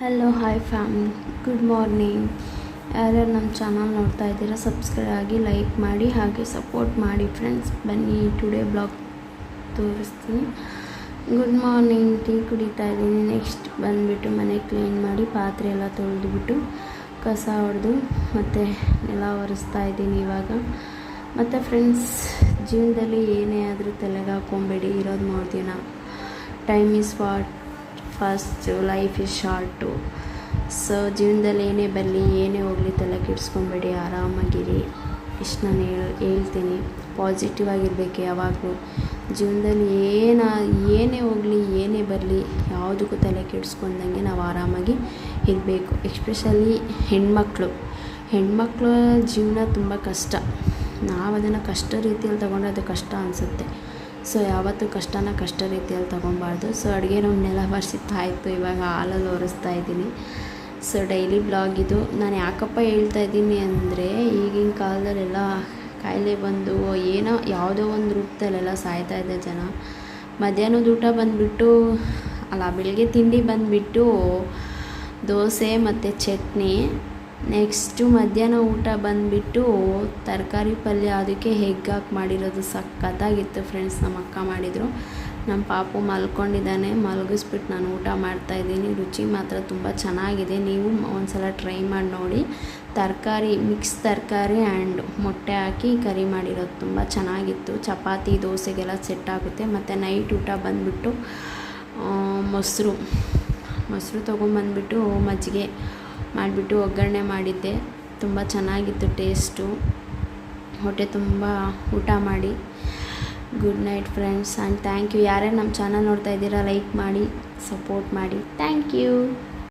Hello hi family, good morning. ಯಾರ್ಯಾರು ನಮ್ಮ channel ನೋಡ್ತಾ ಇದ್ದೀರಾ ಸಬ್ಸ್ಕ್ರೈಬ್ ಆಗಿ, ಲೈಕ್ ಮಾಡಿ, ಹಾಗೆ ಸಪೋರ್ಟ್ ಮಾಡಿ ಫ್ರೆಂಡ್ಸ್. ಬನ್ನಿ ಟುಡೇ ಬ್ಲಾಗ್ ತೋರಿಸ್ತೀನಿ. Good morning. ಟೀ ಕುಡಿತಾ ಇದ್ದೀನಿ. ನೆಕ್ಸ್ಟ್ ಬಂದುಬಿಟ್ಟು ಮನೆ ಕ್ಲೀನ್ ಮಾಡಿ ಪಾತ್ರೆ ಎಲ್ಲ ತೊಳೆದುಬಿಟ್ಟು ಕಸ ಹೊಡೆದು ಮತ್ತು ನೆಲ ಒರೆಸ್ತಾ ಇದ್ದೀನಿ ಇವಾಗ. ಮತ್ತು ಫ್ರೆಂಡ್ಸ್, ಜೀವನದಲ್ಲಿ ಏನೇ ಆದರೂ ತಲೆಗೆ ಹಾಕ್ಕೊಬೇಡಿ, ಇರೋದು ಮಾಡ್ತೀವಿ ನಾವು. Time is fast, life is short. So ಜೀವನದಲ್ಲಿ ಏನೇ ಬರಲಿ ಏನೇ ಹೋಗಲಿ ತಲೆ ಕೆಡಿಸ್ಕೊಬೇಡಿ, ಆರಾಮಾಗಿರಿ. ಇಷ್ಟು ನಾನು ಹೇಳ್ತೀನಿ. ಪಾಸಿಟಿವ್ ಆಗಿರಬೇಕು ಯಾವಾಗಲೂ. ಜೀವನದಲ್ಲಿ ಏನೇ ಹೋಗಲಿ ಏನೇ ಬರಲಿ ಯಾವುದಕ್ಕೂ ತಲೆ ಕೆಡಿಸ್ಕೊಂಡಂಗೆ ನಾವು ಆರಾಮಾಗಿ ಇರಬೇಕು. ಎಸ್ಪೆಷಲಿ ಹೆಣ್ಮಕ್ಳ ಜೀವನ ತುಂಬ ಕಷ್ಟ. ನಾವು ಅದನ್ನು ಕಷ್ಟ ರೀತಿಯಲ್ಲಿ ತಗೊಂಡ್ರೆ ಅದು ಕಷ್ಟ ಅನಿಸುತ್ತೆ. ಸೊ ಯಾವತ್ತೂ ಕಷ್ಟನ ಕಷ್ಟ ರೀತಿಯಲ್ಲಿ ತೊಗೊಬಾರ್ದು. ಸೊ ಅಡುಗೆ ರೂಮ್ನೆಲ್ಲ ಒರೆಸಿತ್ತಾಯಿತು. ಇವಾಗ ಹಾಲಲ್ಲಿ ಒರೆಸ್ತಾ ಇದ್ದೀನಿ. ಸೊ ಡೈಲಿ ಬ್ಲಾಗ್ ಇದು. ನಾನು ಯಾಕಪ್ಪ ಹೇಳ್ತಾ ಇದ್ದೀನಿ ಅಂದರೆ, ಈಗಿನ ಕಾಲದಲ್ಲೆಲ್ಲ ಕಾಯಿಲೆ ಬಂದು ಯಾವುದೋ ಒಂದು ರೂಪದಲ್ಲೆಲ್ಲ ಸಾಯ್ತಾ ಇದೆ ಜನ. ಮಧ್ಯಾಹ್ನದ ಊಟ ಬಂದುಬಿಟ್ಟು ಬೆಳಗ್ಗೆ ತಿಂಡಿ ಬಂದುಬಿಟ್ಟು ದೋಸೆ ಮತ್ತು ಚಟ್ನಿ. ನೆಕ್ಸ್ಟು ಮಧ್ಯಾಹ್ನ ಊಟ ಬಂದುಬಿಟ್ಟು ತರಕಾರಿ ಪಲ್ಯ, ಅದಕ್ಕೆ ಹೆಗ್ ಹಾಕಿ ಮಾಡಿರೋದು ಸಖತ್ತಾಗಿತ್ತು ಫ್ರೆಂಡ್ಸ್. ನಮ್ಮ ಅಕ್ಕ ಮಾಡಿದರು. ನಮ್ಮ ಪಾಪು ಮಲ್ಕೊಂಡಿದ್ದಾನೆ, ಮಲಗಿಸ್ಬಿಟ್ಟು ನಾನು ಊಟ ಮಾಡ್ತಾಯಿದ್ದೀನಿ. ರುಚಿ ಮಾತ್ರ ತುಂಬ ಚೆನ್ನಾಗಿದೆ. ನೀವು ಒಂದು ಸಲ ಟ್ರೈ ಮಾಡಿ ನೋಡಿ. ಮಿಕ್ಸ್ ತರಕಾರಿ ಆ್ಯಂಡ್ ಮೊಟ್ಟೆ ಹಾಕಿ ಕರಿ ಮಾಡಿರೋದು ತುಂಬ ಚೆನ್ನಾಗಿತ್ತು. ಚಪಾತಿ ದೋಸೆಗೆಲ್ಲ ಸೆಟ್ ಆಗುತ್ತೆ. ಮತ್ತು ನೈಟ್ ಊಟ ಬಂದುಬಿಟ್ಟು ಮೊಸರು ತೊಗೊಂಬಂದ್ಬಿಟ್ಟು ಮಜ್ಜಿಗೆ ಮಾಡಿಬಿಟ್ಟು ಒಗ್ಗರಣೆ ಮಾಡಿದ್ದೆ. ತುಂಬ ಚೆನ್ನಾಗಿತ್ತು ಟೇಸ್ಟು. ಹೊಟ್ಟೆ ತುಂಬ ಊಟ ಮಾಡಿ. Good night friends and thank you. ಯಾರ್ಯಾರು ನಮ್ಮ ಚಾನಲ್ ನೋಡ್ತಾ ಇದ್ದೀರಾ ಲೈಕ್ ಮಾಡಿ, ಸಪೋರ್ಟ್ ಮಾಡಿ. Thank you.